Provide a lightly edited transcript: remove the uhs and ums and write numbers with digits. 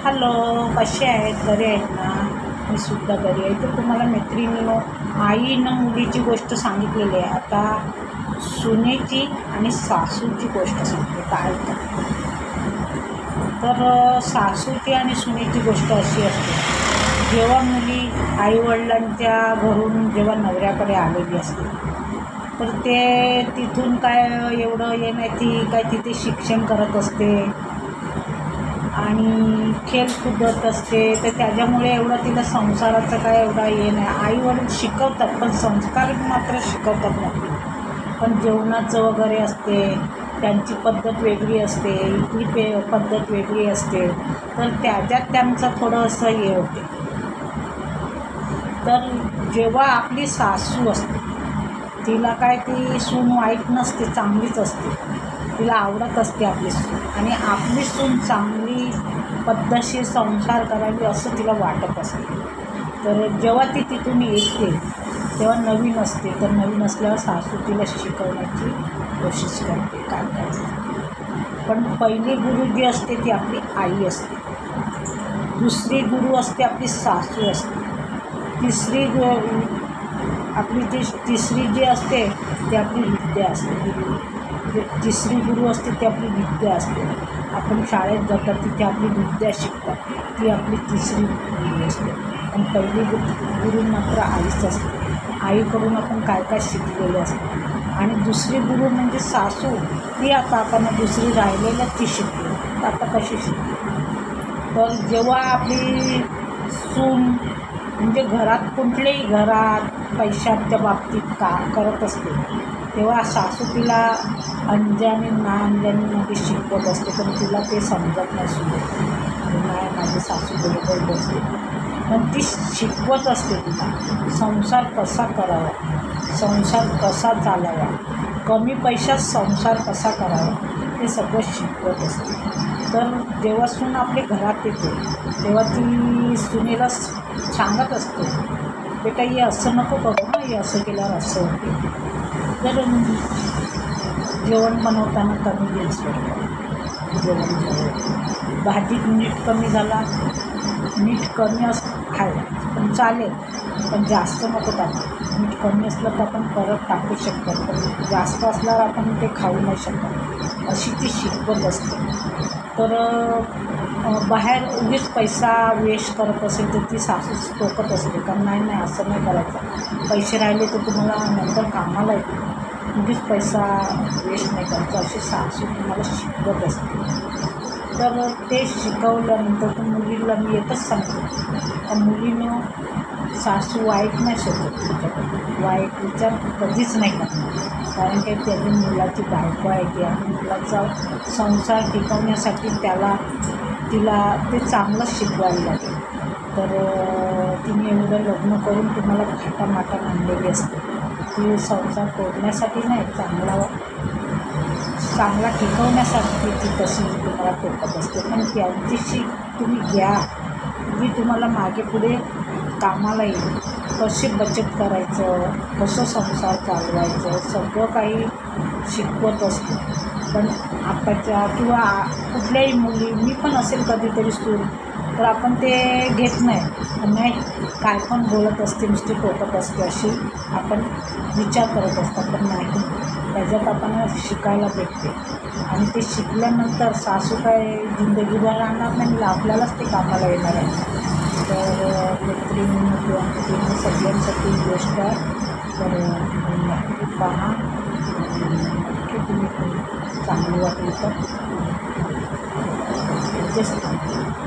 Hello, कसे आहेत? बरे आहेत ना? मी सुद्धा बरी आहे. तर तुम्हाला मैत्रिणीनो, आईनं मुलीची गोष्ट सांगितलेली आहे. आता सुनेची आणि सासूची गोष्ट सांगते. काय तर सासूची आणि सुनेची गोष्ट अशी असते, जेव्हा मुली आईवडिलांच्या घरून जेव्हा नवऱ्याकडे आलेली असते, तर ते तिथून काय एवढं हे नाही, ती काय तिथे शिक्षण करत असते आणि खेळ कुदत असते. तर त्याच्यामुळे एवढं तिला संसाराचं काय एवढा हे नाही. आईवडील शिकवतात, पण संस्कार मात्र शिकवतात नाही. पण जेवणाचं वगैरे असते, त्यांची पद्धत वेगळी असते, इथली पद्धत वेगळी असते. तर त्याच्यात त्यांचं थोडं असं हे होते. तर जेव्हा आपली सासू असते, तिला काय ती सून वाईट नसते, चांगलीच असते. तिला आवडत असते आपली सून, आणि आपली सून चांगली पद्धतशीर संसार करावी असं तिला वाटत असते. तर जेव्हा ती तिथून येते तेव्हा नवीन असते. तर नवीन असल्यावर सासू तिला शिकवण्याची कोशिश करते काय करायचं. पण पहिली गुरु जी असते ती आपली आई असते. दुसरी गुरु असते आपली सासू असते. तिसरी जी असते ती आपली विद्या असते. तिसरी गुरु असते ती आपली विद्या असते. आपण शाळेत जातात तिथे आपली विद्या शिकतात, ती आपली तिसरी गुरु असते. पण पहिली गुरु मात्र आईच असते. आईकडून आपण काय काय शिकलेले असते. आणि दुसरी गुरु म्हणजे सासू, ती आता आपण दुसरी राहिलेलं ती शिकली. तर आता कशी शिकली? तर जेव्हा आपली सून म्हणजे घरात, कुठल्याही घरात पैशाच्या बाबतीत का करत असते, तेव्हा सासू तिला अंजानी ना अंजानीमध्ये शिकवत असते. पण तिला ते समजत नसून नाही, माझी सासू बरोबर बसते, पण ती शिकवत असते तिला संसार कसा करावा, संसार कसा चालावा, कमी पैशात संसार कसा करावा, हे सगळं शिकवत असते. तर जेव्हा सून आपली घरात येते तेव्हा ती सुनेला सांगत असते, बेटा हे असं नको करू ना, हे असं केल्यावर असं होते. तर जेवण बनवताना कमी गॅस जेवण भाजीत मीठ कमी झाला, मीठ कमी आहे पण चालेल, पण जास्त नको टाकू. मीठ कमी असलं तर आपण परत टाकू शकतो, पण जास्त असल्यावर आपण ते खाऊ नाही शकत, अशी ती शिकवत असते. तर बाहेर उगीच पैसा वेस्ट करत असेल तर ती सासू टोकत असते, कारण नाही असं नाही करायचं, पैसे राहिले तर तुम्हाला नंतर कामाला येते, उगीच पैसा वेस्ट नाही करायचा, अशी सासू तुम्हाला शिकवत असते. तर ते शिकवल्यानंतर तर मुलीला मी एकच सांगते, त्या मुलीनं सासू वाईट नाही सोडत, तुमच्याकडे वाईट विचार कधीच नाही करणार. कारण की त्याची मुलाची बायको आहे ती, आणि मुलाचा संसार टिकवण्यासाठी तिला ते चांगलं शिकवायला लागेल. तर तिने एवढं लग्न करून तुम्हाला थाटामाटात आणलेली असते, ती संसार तोडण्यासाठी नाही, चांगला टिकवण्यासाठी ती तशी तुम्हाला टोकत असते. पण त्यांची तुम्ही घ्या जी तुम्हाला मागे पुढे कामाला येईल. कशी बचत करायचं, कसं संसार चालवायचं, सगळं काही शिकवत असते. पण आताच्या किंवा कुठल्याही मुली, मी पण असेल कधीतरी सून, तर आपण ते घेत नाही, काय पण बोलत असते, नुसती टोकत असते, अशी आपण विचार करत असतात. पण नाही, त्याच्यात आपण शिकायला भेटते. आणि ते शिकल्यानंतर सासू काय जिंदगीभर राहणार नाही, आपल्यालाच ते कामाला येणार आहे. तर मैत्रिणींना किंवा मुलींना सगळ्यांसाठी गोष्ट आहे. तर नक्की पहा, नक्की तुम्ही चांगली वाटली तर